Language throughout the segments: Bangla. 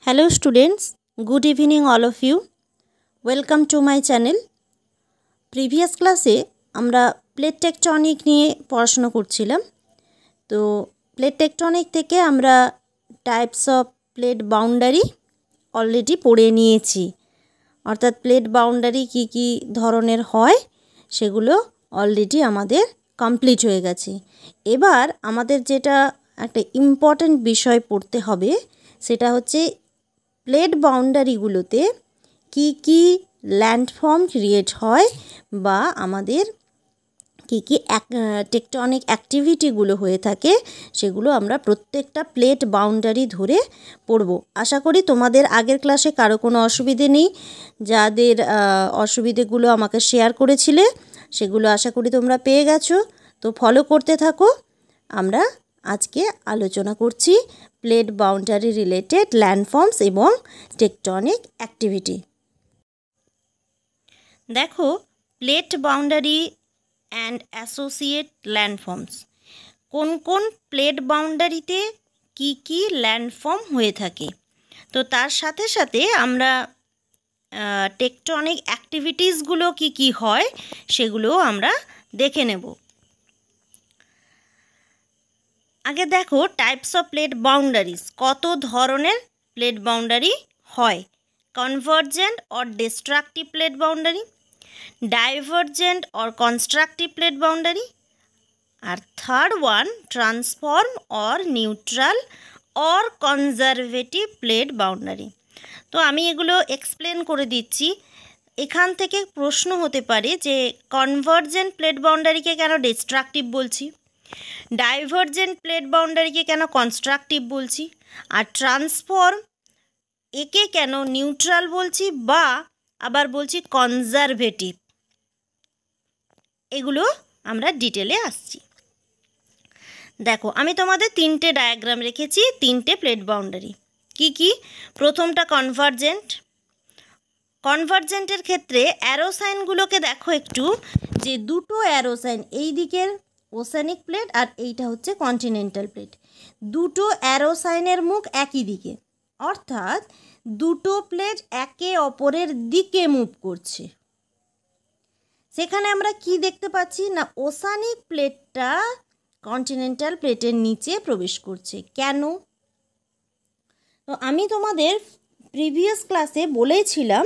Hello students, good evening all of you. Welcome to my channel. Previous ক্লাসে আমরা প্লেট টেকটনিক নিয়ে পড়াশোনা করছিলাম। তো প্লেট টেকটনিক থেকে আমরা types of plate boundary already পড়ে নিয়েছি। অর্থাৎ প্লেট বাউন্ডারি কি কি ধরনের হয় সেগুলো অলরেডি আমাদের কমপ্লিট হয়ে গেছে। এবার আমাদের যেটা একটা ইম্পর্ট্যান্ট বিষয় পড়তে হবে সেটা হচ্ছে প্লেট বাউন্ডারিগুলোতে কি কি ল্যান্ডফর্ম ক্রিয়েট হয় বা আমাদের কি কি টেকটনিক অ্যাক্টিভিটিগুলো হয়ে থাকে সেগুলো আমরা প্রত্যেকটা প্লেট বাউন্ডারি ধরে পড়ব। আশা করি তোমাদের আগের ক্লাসে কারো কোনো অসুবিধে নেই। যাদের অসুবিধেগুলো আমাকে শেয়ার করেছিলে সেগুলো আশা করি তোমরা পেয়ে গেছো। তো ফলো করতে থাকো। আমরা আজকে আলোচনা করছি প্লেট বাউন্ডারি রিলেটেড ল্যান্ডফর্মস এবং টেকটনিক অ্যাক্টিভিটি। দেখো, প্লেট বাউন্ডারি অ্যান্ড অ্যাসোসিয়েট ল্যান্ডফর্মস, কোন কোন প্লেট বাউন্ডারিতে কি কি ল্যান্ডফর্ম হয়ে থাকে। তো তার সাথে সাথে আমরা টেকটনিক অ্যাক্টিভিটিসগুলো কি কি হয় সেগুলোও আমরা দেখে নেব। আগে দেখো টাইপস অফ প্লেট বাউন্ডারিজ, কত ধরনের প্লেট বাউন্ডারি হয়। Convergent or destructive plate boundary, divergent or constructive plate boundary, আর third one transform or neutral or conservative plate boundary. তো আমি এগুলো এক্সপ্লেন করে দিচ্ছি। এখান থেকে প্রশ্ন হতে পারে যে কনভার্জেন্ট প্লেট বাউন্ডারিকে কেন ডিস্ট্রাকটিভ বলছি, ডাইভার্জেন্ট প্লেট বাউন্ডারিকে কেন কনস্ট্রাকটিভ বলছি, আর ট্রান্সফর্ম একে কেন নিউট্রাল বলছি বা আবার বলছি কনজারভেটিভ। এগুলো আমরা ডিটেলে আসছি। দেখো, আমি তোমাদের তিনটে ডায়াগ্রাম রেখেছি, তিনটে প্লেট বাউন্ডারি। কি কি? প্রথমটা কনভার্জেন্ট। কনভার্জেন্টের ক্ষেত্রে অ্যারো সাইনগুলোকে দেখো একটু, যে দুটো অ্যারো সাইন, এই দিকের ওসানিক প্লেট আর এইটা হচ্ছে কন্টিনেন্টাল প্লেট। দুটো অ্যারো সাইনের মুখ একই দিকে, অর্থাৎ দুটো প্লেট একে অপরের দিকে মুভ করছে। সেখানে আমরা কি দেখতে পাচ্ছি না, ওসানিক প্লেটটা কন্টিনেন্টাল প্লেটের নিচে প্রবেশ করছে। কেন? তো আমি তোমাদের প্রিভিয়াস ক্লাসে বলেছিলাম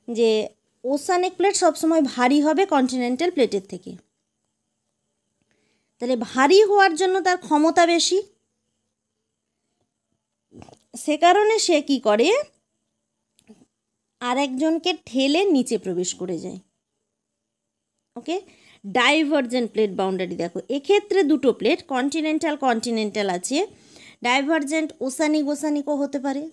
যে ওসানিক প্লেট সবসময় ভারী হবে কন্টিনেন্টাল প্লেটের থেকে। তাহলে ভারী হওয়ার জন্য তার ক্ষমতা বেশি, সে কারণে সে কি করে, আরেকজনকে ঠেলে নিচে প্রবেশ করে যায়। ওকে। ডাইভার্জেন্ট প্লেট বাউন্ডারি দেখো, এক্ষেত্রে দুটো প্লেট কন্টিনেন্টাল কন্টিনেন্টাল আছে, ডাইভার্জেন্ট ওসানিক ওসানিকও হতে পারে।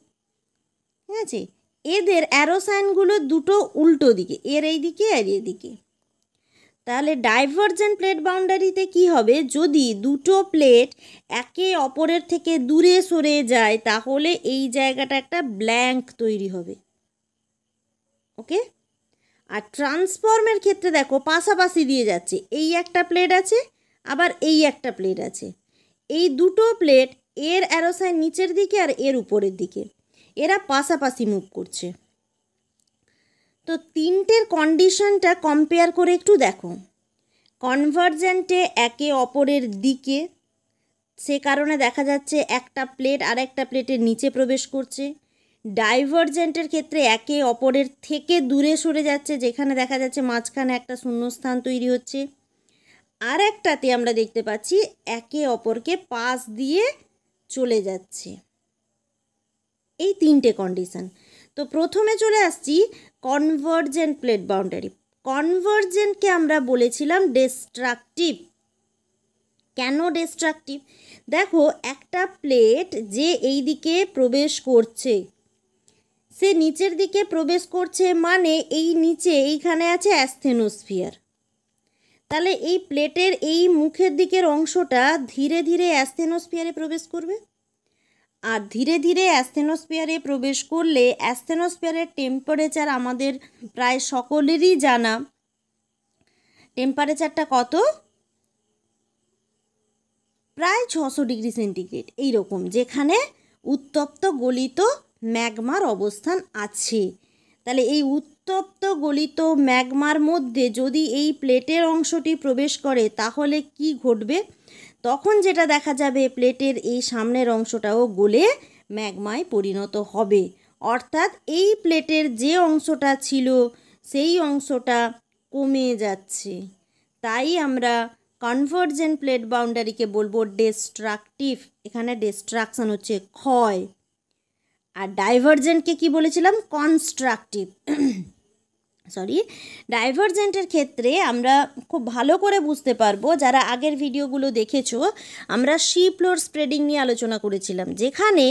ঠিক আছে। এদের অ্যারোসাইনগুলো দুটো উল্টো দিকে, এর এই দিকে আর এদিকে। তাহলে ডাইভার্জেন্ট প্লেট বাউন্ডারিতে কি হবে, যদি দুটো প্লেট একে অপরের থেকে দূরে সরে যায় তাহলে এই জায়গাটা একটা ব্ল্যাঙ্ক তৈরি হবে। ওকে। আর ট্রান্সফর্মের ক্ষেত্রে দেখো পাশাপাশি দিয়ে যাচ্ছে, এই একটা প্লেট আছে আবার এই একটা প্লেট আছে, এই দুটো প্লেট এর অ্যারোসাইন নিচের দিকে আর এর উপরের দিকে, এরা পাশাপাশি মুভ করছে। তো তিনটের কন্ডিশনটা কম্পেয়ার করে একটু দেখো। কনভার্জেন্টে একে অপরের দিকে, সে কারণে দেখা যাচ্ছে একটা প্লেট আর একটা প্লেটের নিচে প্রবেশ করছে। ডাইভার্জেন্টের ক্ষেত্রে একে অপরের থেকে দূরে সরে যাচ্ছে, যেখানে দেখা যাচ্ছে মাঝখানে একটা শূন্যস্থান তৈরি হচ্ছে। আর একটাতে আমরা দেখতে পাচ্ছি একে অপরকে পাশ দিয়ে চলে যাচ্ছে। এই তিনটে কন্ডিশন। তো প্রথমে চলে আসছি কনভার্জেন্ট প্লেট বাউন্ডারি। কনভার্জেন্টকে আমরা বলেছিলাম ডিস্ট্রাকটিভ। কেন ডিস্ট্রাকটিভ? দেখো, একটা প্লেট যে এই দিকে প্রবেশ করছে, সে নিচের দিকে প্রবেশ করছে, মানে এই নিচে এইখানে আছে অ্যাসথেনোস্ফিয়ার। তাহলে এই প্লেটের এই মুখের দিকের অংশটা ধীরে ধীরে অ্যাসথেনোস্ফিয়ারে প্রবেশ করবে। আর ধীরে ধীরে অ্যাসথেনোস্ফিয়ারে প্রবেশ করলে অ্যাসথেনোস্ফিয়ারের টেম্পারেচার আমাদের প্রায় সকলেরই জানা। টেম্পারেচারটা কত? প্রায় 600 ডিগ্রি সেন্টিগ্রেড, এইরকম, যেখানে উত্তপ্ত গলিত ম্যাগমার অবস্থান আছে। তাহলে এই উত্তপ্ত গলিত ম্যাগমার মধ্যে যদি এই প্লেটের অংশটি প্রবেশ করে তাহলে কি ঘটবে? তখন যেটা দেখা যাবে প্লেটের এই সামনের অংশটাও গলে ম্যাগমায় পরিণত হবে, অর্থাৎ এই প্লেটের যে অংশটা ছিল সেই অংশটা কমে যাচ্ছে। তাই আমরা কনভার্জেন্ট প্লেট বাউন্ডারিকে বলবো ডিস্ট্রাকটিভ। এখানে ডিস্ট্রাকশন হচ্ছে ক্ষয়। আর ডাইভারজেন্টকে কি বলেছিলাম? কনস্ট্রাকটিভ। সরি, ডাইভারজেন্টের ক্ষেত্রে আমরা খুব ভালো করে বুঝতে পারবো, যারা আগের ভিডিওগুলো দেখেছো, আমরা সি ফ্লোর স্প্রেডিং নিয়ে আলোচনা করেছিলাম, যেখানে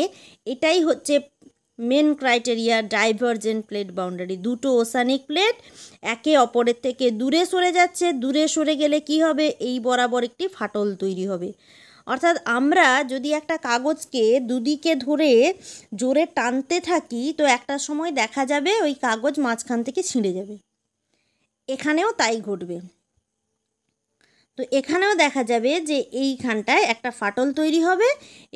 এটাই হচ্ছে main criteria divergent plate boundary. দুটো ওসানিক প্লেট একে অপরের থেকে দূরে সরে যাচ্ছে, দূরে সরে গেলে কি হবে? এই বরাবর একটি ফাটল তৈরি হবে। অর্থাৎ আমরা যদি একটা কাগজকে দুদিকে ধরে জোরে টানতে থাকি তো একটা সময় দেখা যাবে ওই কাগজ মাঝখান থেকে ছিঁড়ে যাবে। এখানেও তাই ঘটবে। তো এখানেও দেখা যাবে যে এইখানটায় একটা ফাটল তৈরি হবে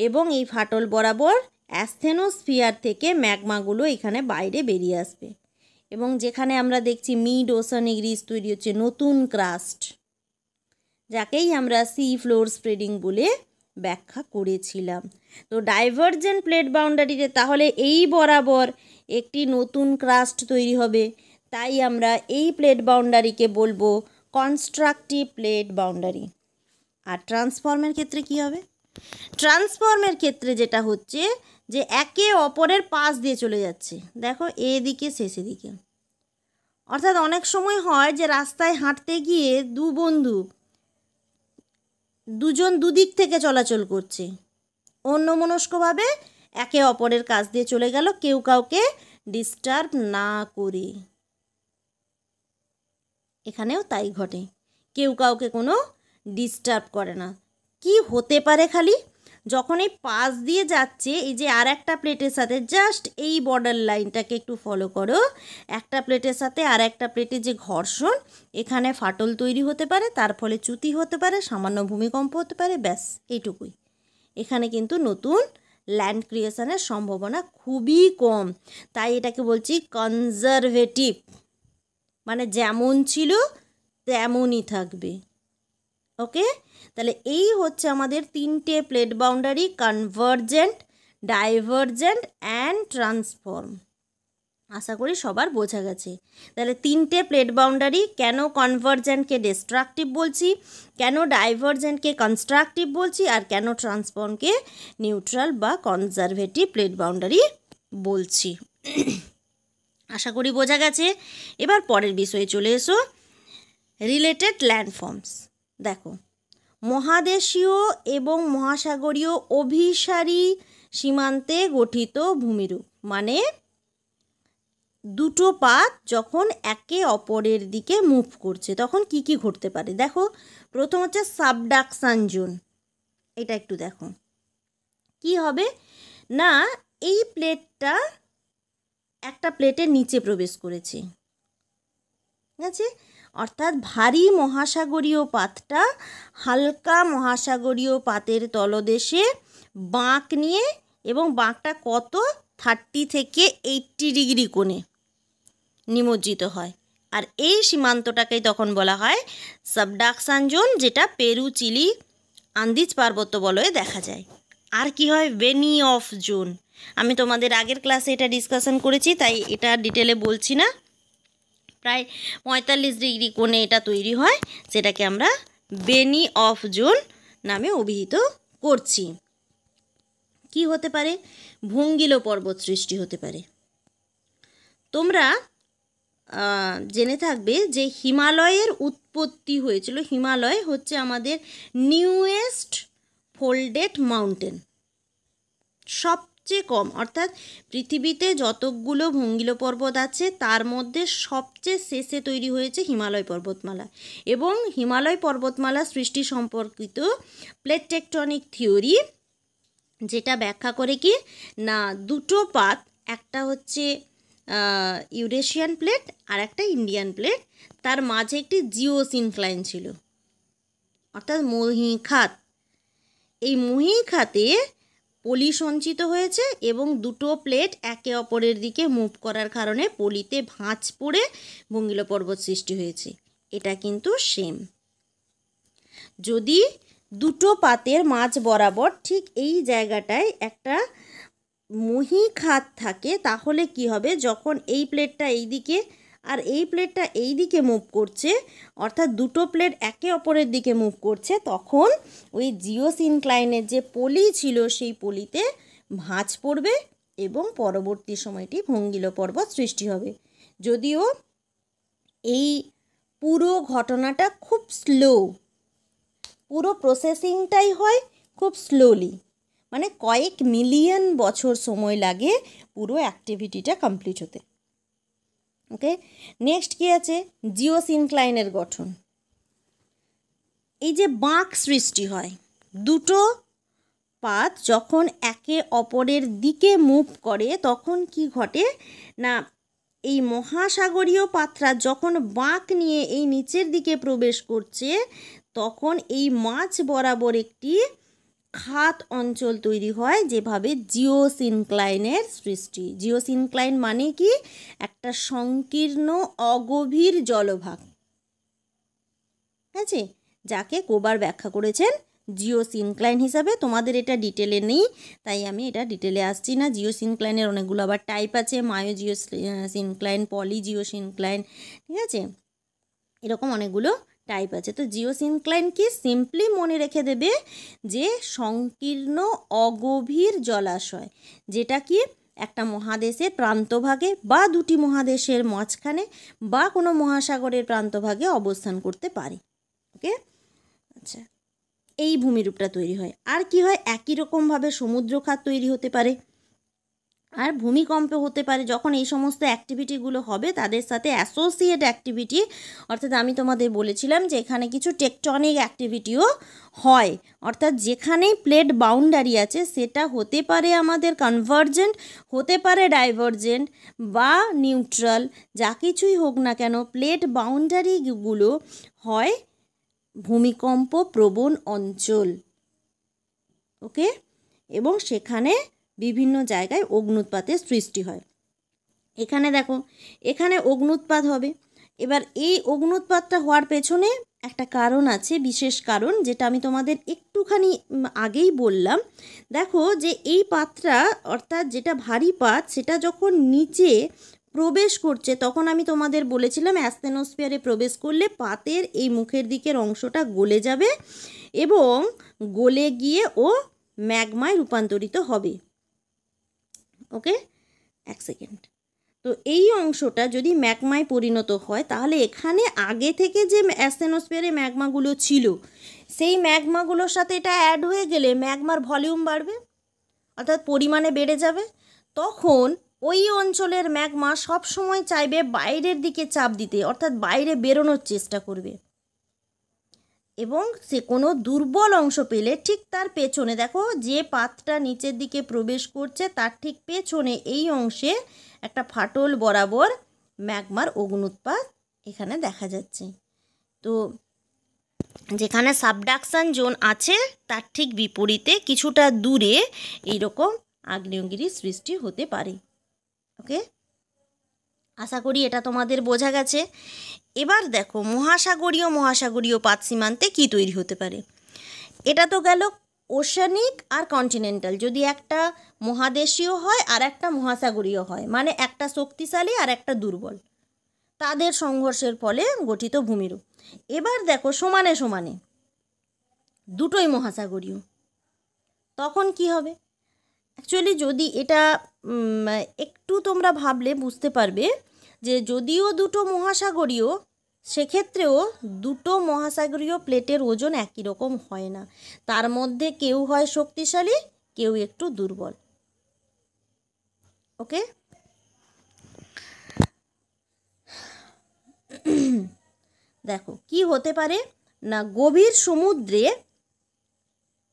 এবং এই ফাটল বরাবর অ্যাস্থেনোস্ফিয়ার থেকে ম্যাগমাগুলো এখানে বাইরে বেরিয়ে আসবে এবং যেখানে আমরা দেখছি মিড ওসানিক রিজ তৈরি হচ্ছে নতুন ক্রাস্ট, যাকেই আমরা সি ফ্লোর স্প্রেডিং বলে ব্যাখ্যা করেছিলাম। তো ডাইভারজেন্ট প্লেট বাউন্ডারিতে তাহলে এই বরাবর একটি নতুন ক্রাস্ট তৈরি হবে, তাই আমরা এই প্লেট বাউন্ডারিকে বলবো কনস্ট্রাকটিভ প্লেট বাউন্ডারি। আর ট্রান্সফর্মের ক্ষেত্রে কি হবে? ট্রান্সফর্মের ক্ষেত্রে যেটা হচ্ছে যে একে অপরের পাশ দিয়ে চলে যাচ্ছে, দেখো এদিকে শেষে দিকে। অর্থাৎ অনেক সময় হয় যে রাস্তায় হাঁটতে গিয়ে দু বন্ধু দুজন দুদিক থেকে চলাচল করছে, অন্যমনস্কভাবে একে অপরের কাছ দিয়ে চলে গেল, কেউ কাউকে ডিস্টার্ব না করে। এখানেও তাই ঘটে, কেউ কাউকে কোনো ডিস্টার্ব করে না। কি হতে পারে? খালি যখন এই পাশ দিয়ে যাচ্ছে, এই যে আর একটা প্লেটের সাথে জাস্ট এই বর্ডার লাইনটাকে একটু ফলো করো, একটা প্লেটের সাথে আর একটা প্লেটের যে ঘর্ষণ, এখানে ফাটল তৈরি হতে পারে, তার ফলে চ্যুতি হতে পারে, সামান্য ভূমিকম্প হতে পারে, ব্যাস এইটুকুই। এখানে কিন্তু নতুন ল্যান্ড ক্রিয়েশনের সম্ভাবনা খুবই কম। তাই এটাকে বলছি কনজারভেটিভ, মানে যেমন ছিল তেমনই থাকবে। ওকে, তাহলে এই হচ্ছে আমাদের তিনটে plate boundary: convergent, divergent and transform. আশা করি সবার বোঝা গেছে। তাহলে তিনটে প্লেট বাউন্ডারি, কেন কনভার্জেন্টকে ডিস্ট্রাকটিভ বলছি, কেন ডাইভারজেন্টকে কনস্ট্রাকটিভ বলছি, আর কেন ট্রান্সফর্মকে নিউট্রাল বা কনজারভেটিভ প্লেট বাউন্ডারি বলছি। আশা করি বোঝা গেছে। এবার পরের বিষয়ে চলে এসো, রিলেটেড ল্যান্ডফর্মস। দেখো, মহাদেশীয় এবং মহাসাগরীয় অভিসারী সীমান্তে গঠিত ভূমিরূপ, মানে দুটো পাত যখন একে অপরের দিকে মুভ করছে তখন কি কি ঘটতে পারে। দেখো, প্রথম হচ্ছে সাবডাকশন জোন। এটা একটু দেখো কি হবে না, এই প্লেটটা একটা প্লেটের নিচে প্রবেশ করেছে, ঠিক আছে? অর্থাৎ ভারী মহাসাগরীয় পাতটা হালকা মহাসাগরীয় পাতের তলদেশে বাঁক নিয়ে, এবং বাঁকটা কত 30 থেকে 80 ডিগ্রি কোণে নিমজ্জিত হয়। আর এই সীমান্তটাকেই তখন বলা হয় সাবডাকশন জোন, যেটা পেরু, চিলি, আন্দিজ পার্বত্য বলয়ে দেখা যায়। আর কি হয়? বেনি অফ জোন। আমি তোমাদের আগের ক্লাসে এটা ডিসকাশন করেছি, তাই এটা ডিটেলে বলছি না। প্রায় 45 ডিগ্রি কোণে এটা তৈরি হয়, সেটাকে আমরা বেনি অফ জোন নামে অভিহিত করছি। কি হতে পারে? ভঙ্গিল পর্বত সৃষ্টি হতে পারে। তোমরা জেনে থাকবে যে হিমালয়ের উৎপত্তি হয়েছিল। হিমালয় হচ্ছে আমাদের নিউয়েস্ট ফোল্ডেড মাউন্টেন, সবচেয়ে কম, অর্থাৎ পৃথিবীতে যতগুলো ভঙ্গিল পর্বত আছে তার মধ্যে সবচেয়ে শেষে তৈরি হয়েছে হিমালয় পর্বতমালা। এবং হিমালয় পর্বতমালা সৃষ্টি সম্পর্কিত প্লেট টেকটনিক থিওরি, যেটা ব্যাখ্যা করে কি না, দুটো পাত, একটা হচ্ছে ইউরেশিয়ান প্লেট আর একটা ইন্ডিয়ান প্লেট, তার মাঝে একটি জিওসিনক্লাইন ছিল, অর্থাৎ মহীখাত। এই মহীখাতে পলি সঞ্চিত হয়েছে এবং দুটো প্লেট একে অপরের দিকে মুভ করার কারণে পলিতে ভাঁজ পড়ে ভঙ্গিল পর্বত সৃষ্টি হয়েছে। এটা কিন্তু সেম। যদি দুটো পাতের মাঝ বরাবর ঠিক এই জায়গাটায় একটা মহীখাত থাকে তাহলে কি হবে, যখন এই প্লেটটা এই দিকে আর এই প্লেটটা এই দিকে মুভ করছে, অর্থাৎ দুটো প্লেট একে অপরের দিকে মুভ করছে, তখন ওই জিওসিনক্লাইনের যে পলি ছিল সেই পলিতে ভাঁজ পড়বে এবং পরবর্তী সময়টি ভঙ্গিল পর্বত সৃষ্টি হবে। যদিও এই পুরো ঘটনাটা খুব স্লো, পুরো প্রসেসিংটাই হয় খুব স্লোলি, মানে কয়েক মিলিয়ন বছর সময় লাগে পুরো অ্যাক্টিভিটিটা কমপ্লিট হতে। ওকে, নেক্সট কি আছে, জিওসিনক্লাইনের গঠন। এই যে বাঁক সৃষ্টি হয়, দুটো পাত যখন একে অপরের দিকে মুভ করে তখন কি ঘটে না, এই মহাসাগরীয় পাতটা যখন বাঁক নিয়ে এই নিচের দিকে প্রবেশ করছে তখন এই মাঝ বরাবর একটি খাত অঞ্চল তৈরি হয়, যেভাবে জিওসিনক্লাইনের সৃষ্টি। জিওসিনক্লাইন মানে কি, একটা সংকীর্ণ অগভীর জলভাগ, ঠিক আছে, যাকে কোবার ব্যাখ্যা করেছেন জিওসিনক্লাইন হিসাবে। তোমাদের এটা ডিটেলে নেই তাই আমি এটা ডিটেলে আসছি না। জিওসিনক্লাইনের অনেকগুলো আবার টাইপ আছে, মায়ো জিওসিনক্লাইন, পলি জিওসিনক্লাইন, ঠিক আছে, এরকম অনেকগুলো টাইপ আছে। তো জিওসিনক্লাইন কি, সিম্পলি মনে রেখে দেবে যে সংকীর্ণ অগভীর জলাশয়, যেটা কি একটা মহাদেশের প্রান্তভাগে বা দুটি মহাদেশের মাঝখানে বা কোনো মহাসাগরের প্রান্তভাগে অবস্থান করতে পারে। ওকে, আচ্ছা, এই ভূমিরূপটা তৈরি হয়। আর কি হয়, একই রকমভাবে সমুদ্রখাত তৈরি হতে পারে আর ভূমিকম্প হতে পারে। যখন এই সমস্ত অ্যাক্টিভিটিগুলো হবে তাদের সাথে অ্যাসোসিয়েট অ্যাক্টিভিটি, অর্থাৎ আমি তোমাদের বলেছিলাম যে এখানে কিছু টেকটনিক অ্যাক্টিভিটিও হয়, অর্থাৎ যেখানেই প্লেট বাউন্ডারি আছে সেটা হতে পারে আমাদের কনভার্জেন্ট, হতে পারে ডাইভার্জেন্ট বা নিউট্রাল, যা কিছুই হোক না কেন প্লেট বাউন্ডারিগুলো হয় ভূমিকম্প প্রবণ অঞ্চল। ওকে, এবং সেখানে বিভিন্ন জায়গায় অগ্ন্যুৎপাতের সৃষ্টি হয়। এখানে দেখো, এখানে অগ্ন্যুৎপাত হবে। এবার এই অগ্ন্যুৎপাতটা হওয়ার পেছনে একটা কারণ আছে, বিশেষ কারণ, যেটা আমি তোমাদের একটুখানি আগেই বললাম। দেখো যে এই পাতটা, অর্থাৎ যেটা ভারী পাত, সেটা যখন নিচে প্রবেশ করছে তখন আমি তোমাদের বলেছিলাম অ্যাসথেনোস্ফিয়ারে প্রবেশ করলে পাতের এই মুখের দিকের অংশটা গলে যাবে এবং গলে গিয়ে ও ম্যাগমায় রূপান্তরিত হবে। ওকে, এক সেকেন্ড। তো এই অংশটা যদি ম্যাগমায় পরিণত হয় তাহলে এখানে আগে থেকে যে অ্যাসথেনোস্ফিয়ারে ম্যাগমাগুলো ছিল সেই ম্যাগমাগুলোর সাথে এটা অ্যাড হয়ে গেলে ম্যাগমার ভলিউম বাড়বে, অর্থাৎ পরিমাণে বেড়ে যাবে। তখন ওই অঞ্চলের ম্যাগমা সবসময় চাইবে বাইরের দিকে চাপ দিতে, অর্থাৎ বাইরে বেরোনোর চেষ্টা করবে এবং সে কোনো দুর্বল অংশ পেলে ঠিক তার পেছনে, দেখো যে পাতটা নিচের দিকে প্রবেশ করছে তার ঠিক পেছনে এই অংশে একটা ফাটল বরাবর ম্যাগমার অগ্ন্যুৎপাত এখানে দেখা যাচ্ছে। তো যেখানে সাবডাকশন জোন আছে তার ঠিক বিপরীতে কিছুটা দূরে এইরকম আগ্নেয়গিরি সৃষ্টি হতে পারে। ওকে, আশা করি এটা তোমাদের বোঝা গেছে। এবার দেখো মহাসাগরীয় পাত সীমান্তে কী তৈরি হতে পারে। এটা তো গেল ওশানিক আর কন্টিনেন্টাল, যদি একটা মহাদেশীয় হয় আর একটা মহাসাগরীয় হয়, মানে একটা শক্তিশালী আর একটা দুর্বল, তাদের সংঘর্ষের ফলে গঠিত ভূমিরূপ। এবার দেখো সমানে সমানে দুটোই মহাসাগরীয়, তখন কি হবে। অ্যাকচুয়ালি যদি এটা একটু তোমরা ভাবলে বুঝতে পারবে যে যদিও দুটো মহাসাগরীয়, সেক্ষেত্রেও দুটো মহাসাগরীয় প্লেটের ওজন একই রকম হয় না, তার মধ্যে কেউ হয় শক্তিশালী কেউ একটু দুর্বল। ওকে, দেখো কি হতে পারে না, গভীর সমুদ্রে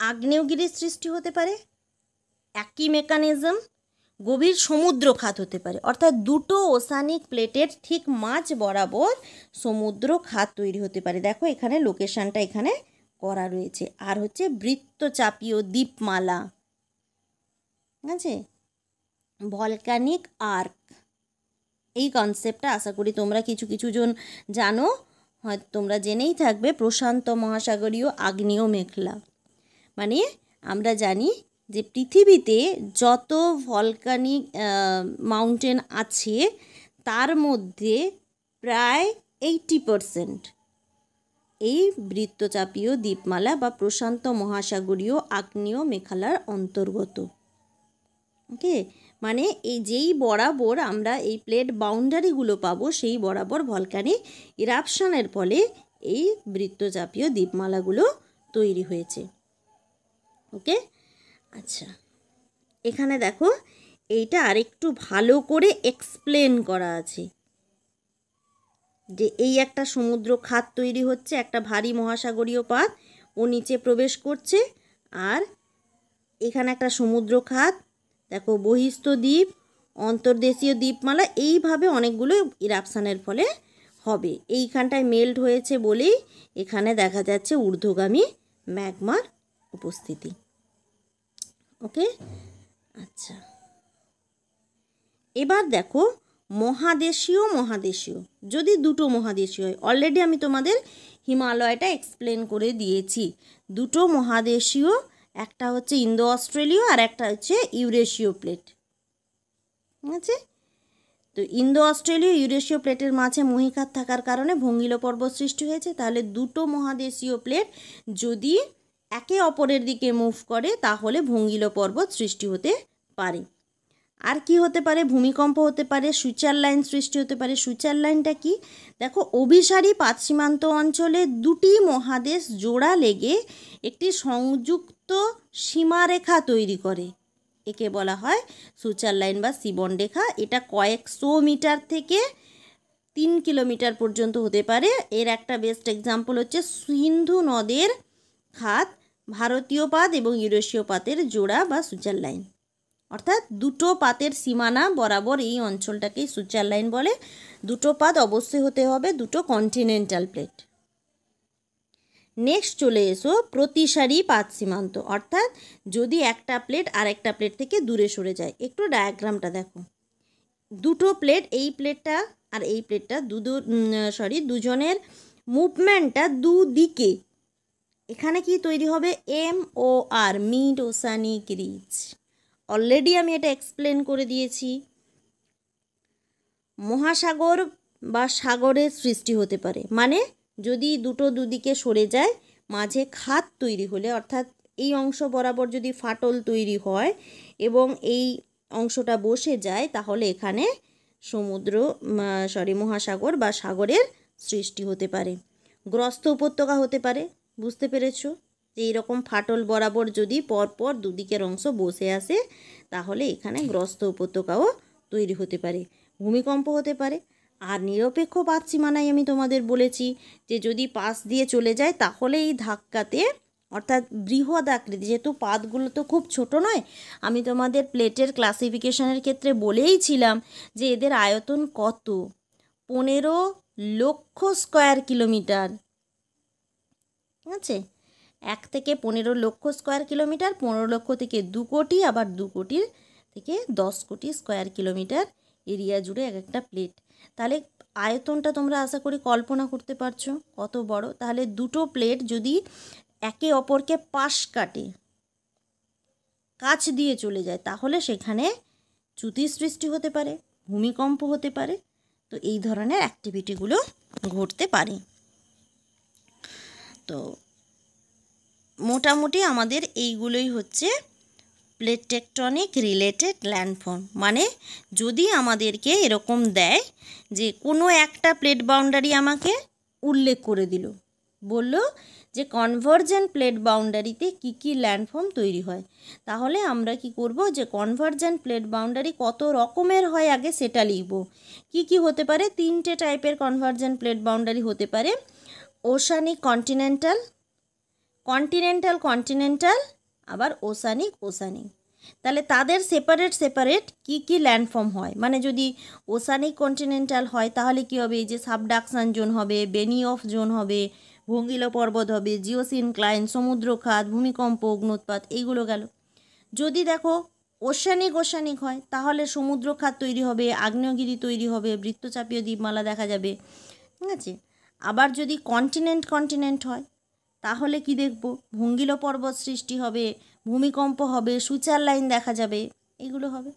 আগ্নেয়গিরির সৃষ্টি হতে পারে, একই মেকানিজম। গভীর সমুদ্রখাত হতে পারে, অর্থাৎ দুটো ওসানিক প্লেটের ঠিক মাঝ বরাবর সমুদ্র খাত তৈরি হতে পারে। দেখো এখানে লোকেশনটা এখানে করা রয়েছে। আর হচ্ছে বৃত্তচাপীয় দ্বীপমালা, ঠিক আছে, ভলকানিক আর্ক, এই কনসেপ্টটা আশা করি তোমরা কিছু কিছু জন জানো, হয়তো তোমরা জেনেই থাকবে। প্রশান্ত মহাসাগরীয় আগ্নেয় মেঘলা, মানে আমরা জানি যে পৃথিবীতে যত ভলকানিক মাউন্টেন আছে তার মধ্যে প্রায় 80% এই বৃত্তচাপীয় দ্বীপমালা বা প্রশান্ত মহাসাগরীয় আগ্নেয় মেঘলার অন্তর্গত। ওকে, মানে এই যেই বরাবর আমরা এই প্লেট বাউন্ডারিগুলো পাবো সেই বরাবর ভলকানিক ইরাপশনের ফলে এই বৃত্তচাপীয় দ্বীপমালাগুলো তৈরি হয়েছে। ওকে, আচ্ছা, এখানে দেখো এইটা আরেকটু ভালো করে এক্সপ্লেন করা আছে যে এই একটা সমুদ্র খাত তৈরি হচ্ছে, একটা ভারী মহাসাগরীয় পাত ও নিচে প্রবেশ করছে, আর এখানে একটা সমুদ্র খাত, দেখো বহিস্থ দ্বীপ, অন্তর্দেশীয় দ্বীপমালা, এইভাবে অনেকগুলো ইরাপশনের ফলে হবে। এইখানটায় মেল্ট হয়েছে বলেই এখানে দেখা যাচ্ছে ঊর্ধ্বগামী ম্যাগমার উপস্থিতি। ওকে, আচ্ছা, এবার দেখো মহাদেশীয় যদি দুটো মহাদেশীয় হয়, অলরেডি আমি তোমাদের হিমালয়টা এক্সপ্লেন করে দিয়েছি। দুটো মহাদেশীয়, একটা হচ্ছে ইন্দো অস্ট্রেলীয় আর একটা হচ্ছে ইউরেশীয় প্লেট। ঠিক আছে, তো ইন্দো অস্ট্রেলীয় ইউরেশীয় প্লেটের মাঝে মহীখাত থাকার কারণে ভঙ্গিল পর্বত সৃষ্টি হয়েছে। তাহলে দুটো মহাদেশীয় প্লেট যদি একে অপরের দিকে মুভ করে তাহলে ভঙ্গিল পর্বত সৃষ্টি হতে পারে। আর কি হতে পারে? ভূমিকম্প হতে পারে, সুইচার লাইন সৃষ্টি হতে পারে। সুইচার লাইনটা কি? দেখো, অভিসারী পাত সীমান্ত অঞ্চলে দুটি মহাদেশ জোড়া লেগে একটি সংযুক্ত সীমারেখা তৈরি করে, একে বলা হয় সুইচার লাইন বা সিবন রেখা। এটা কয়েকশো মিটার থেকে 3 কিলোমিটার পর্যন্ত হতে পারে। এর একটা বেস্ট এক্সাম্পল হচ্ছে সিন্ধু নদের খাত, ভারতীয় পাত এবং ইউরেশীয় পাতের জোড়া বা সুইচার লাইন। অর্থাৎ দুটো পাতের সীমানা বরাবর এই অঞ্চলটাকেই সুইচার লাইন বলে। দুটো পাত অবশ্যই হতে হবে দুটো কন্টিনেন্টাল প্লেট। নেক্সট চলে এসো প্রতিসারী পাত সীমান্ত, অর্থাৎ যদি একটা প্লেট আর একটা প্লেট থেকে দূরে সরে যায়। একটু ডায়াগ্রামটা দেখো, দুটো প্লেট, এই প্লেটটা আর এই প্লেটটা দুজনের মুভমেন্টটা দুদিকে, এখানে কি তৈরি হবে? MOR, mid oceanic ridge. Already আমি এটা এক্সপ্লেন করে দিয়েছি। মহাসাগর বা সাগরের সৃষ্টি হতে পারে, মানে যদি দুটো দুদিকে সরে যায়, মাঝে খাত তৈরি হলে, অর্থাৎ এই অংশ বরাবর যদি ফাটল তৈরি হয় এবং এই অংশটা বসে যায়, তাহলে এখানে মহাসাগর বা সাগরের সৃষ্টি হতে পারে। গ্রস্ত উপত্যকা হতে পারে, বুঝতে পেরেছো? যে এইরকম ফাটল বরাবর যদি পরপর দুদিকের অংশ বসে আসে তাহলে এখানে গ্রস্ত উপত্যকাও তৈরি হতে পারে। ভূমিকম্প হতে পারে। আর নিরপেক্ষ পাত সীমানায় আমি তোমাদের বলেছি যে যদি পাশ দিয়ে চলে যায় তাহলে এই ধাক্কাতে, অর্থাৎ বৃহৎ আকৃতি, যেহেতু পাতগুলো তো খুব ছোট নয়, আমি তোমাদের প্লেটের ক্লাসিফিকেশনের ক্ষেত্রে বলেইছিলাম যে এদের আয়তন কত, 15 লক্ষ স্কোয়ার কিলোমিটার। ঠিক আছে, 1 থেকে 15 লক্ষ স্কোয়ার কিলোমিটার, 15 লক্ষ থেকে 2 কোটি, আবার 2 কোটির থেকে 10 কোটি স্কোয়ার কিলোমিটার এরিয়া জুড়ে এক একটা প্লেট। তাহলে আয়তনটা তোমরা আশা করি কল্পনা করতে পারছো কত বড়। তাহলে দুটো প্লেট যদি একে অপরকে পাশ কাটে, কাছ দিয়ে চলে যায়, তাহলে সেখানে চ্যুতি সৃষ্টি হতে পারে, ভূমিকম্প হতে পারে। তো এই ধরনের অ্যাক্টিভিটিগুলো ঘটতে পারে। তো মোটামুটি আমাদের এইগুলোই হচ্ছে প্লেট টেকটনিক রিলেটেড ল্যান্ডফর্ম। মানে যদি আমাদেরকে এরকম দেয় যে কোনো একটা প্লেট বাউন্ডারি আমাকে উল্লেখ করে দিল, বলল যে কনভার্জেন্ট প্লেট বাউন্ডারিতে কী কী ল্যান্ডফর্ম তৈরি হয়, তাহলে আমরা কি করব, যে কনভার্জেন্ট প্লেট বাউন্ডারি কত রকমের হয় আগে সেটা লিখব। কি কি হতে পারে? 3টে টাইপের কনভার্জেন্ট প্লেট বাউন্ডারি হতে পারে। ওশানিক কন্টিনেন্টাল, কন্টিনেন্টাল কন্টিনেন্টাল, আবার ওশানিক ওশানিক। তাহলে তাদের সেপারেট কি কি ল্যান্ডফর্ম হয়। মানে যদি ওশানিক কন্টিনেন্টাল হয় তাহলে কি হবে? এই যে সাবডাকশন জোন হবে, বেনিঅফ জোন হবে, ভঙ্গিল পর্বত হবে, জিওসিনক্লাইন, সমুদ্রখাত, ভূমিকম্প, অগ্নুৎপাত, এইগুলো গেল। যদি দেখো ওশানিক হয়, তাহলে সমুদ্রখাত তৈরি হবে, আগ্নেয়গিরি তৈরি হবে, বৃত্তচাপীয় দ্বীপমালা দেখা যাবে, ঠিক আছে। আবার যদি কন্টিনেন্ট হয়, তাহলে কি দেখব, ভূঙ্গিল পর্বত সৃষ্টি হবে, ভূমিকম্প হবে, সূচার লাইন দেখা যাবে, এগুলো হবে।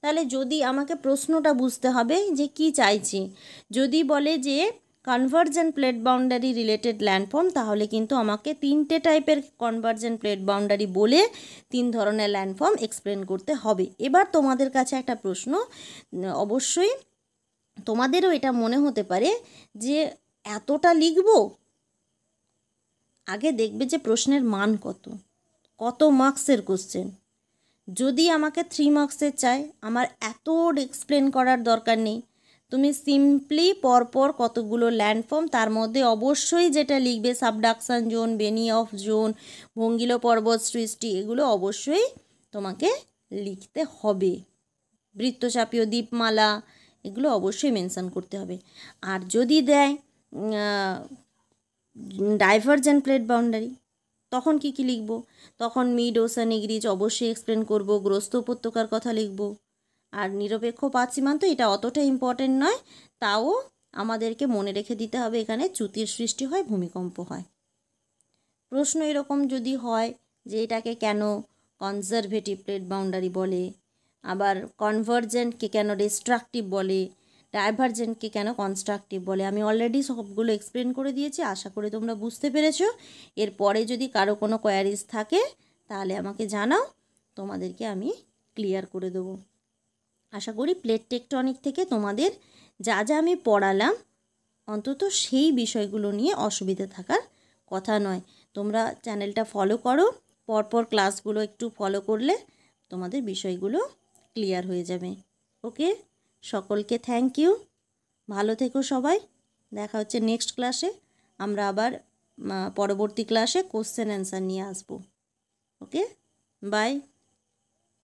তাহলে যদি আমাকে প্রশ্নটা বুঝতে হবে যে কি চাইছি, যদি বলে যে convergent plate boundary related landform, তাহলে কিন্তু আমাকে 3টে টাইপের কনভার্জেন্ট প্লেট বাউন্ডারি বলে 3 ধরনের ল্যান্ডফর্ম এক্সপ্লেন করতে হবে। এবার তোমাদের কাছে একটা প্রশ্ন, অবশ্যই তোমাদেরও এটা মনে হতে পারে যে এতটা লিখব। আগে দেখবে যে প্রশ্নের মান কত মার্কসের কোশ্চেন। যদি আমাকে 3 মার্কসের চাই, আমার এত এক্সপ্লেন করার দরকার নেই। তুমি সিম্পলি পরপর কতগুলো ল্যান্ডফর্ম, তার মধ্যে অবশ্যই যেটা লিখবে subduction zone, Benioff zone, ভঙ্গিল পর্বত সৃষ্টি, এগুলো অবশ্যই তোমাকে লিখতে হবে। বৃত্তচাপীয় দ্বীপমালা, এগুলো অবশ্যই মেনশন করতে হবে। আর যদি দেয় ডাইভারজেন্ট প্লেট বাউন্ডারি, তখন কি লিখব? তখন মিড ওশানিক রিজ অবশ্যই এক্সপ্লেন করব, গ্রস্ত উপত্যকার কথা লিখব। আর নিরপেক্ষ পাত সীমান্ত, এটা অতটা ইম্পর্টেন্ট নয়, তাও আমাদেরকে মনে রেখে দিতে হবে এখানে চ্যুতির সৃষ্টি হয়, ভূমিকম্প হয়। প্রশ্ন এরকম যদি হয় যে এটাকে কেন কনজারভেটিভ প্লেট বাউন্ডারি বলে, আবার কনভার্জেন্টকে কেন ডিস্ট্রাকটিভ বলে, ডাইভারজেন্টকে কেন কনস্ট্রাকটিভ বলে, আমি অলরেডি সবগুলো এক্সপ্লেন করে দিয়েছি। আশা করি তোমরা বুঝতে পেরেছো। এরপরে যদি কারো কোনো কোয়ারিজ থাকে তাহলে আমাকে জানাও, তোমাদেরকে আমি ক্লিয়ার করে দেবো। আশা করি প্লেট টেকটনিক থেকে তোমাদের যা যা আমি পড়ালাম, অন্তত সেই বিষয়গুলো নিয়ে অসুবিধা থাকার কথা নয়। তোমরা চ্যানেলটা ফলো করো, পরপর ক্লাসগুলো একটু ফলো করলে তোমাদের বিষয়গুলো ক্লিয়ার হয়ে যাবে। ওকে, সকলকে থ্যাংক ইউ, ভালো থেকো সবাই। দেখা হচ্ছে নেক্সট ক্লাসে। আমরা আবার পরবর্তী ক্লাসে কোশ্চেন অ্যান্সার নিয়ে আসবো। ওকে, বাই।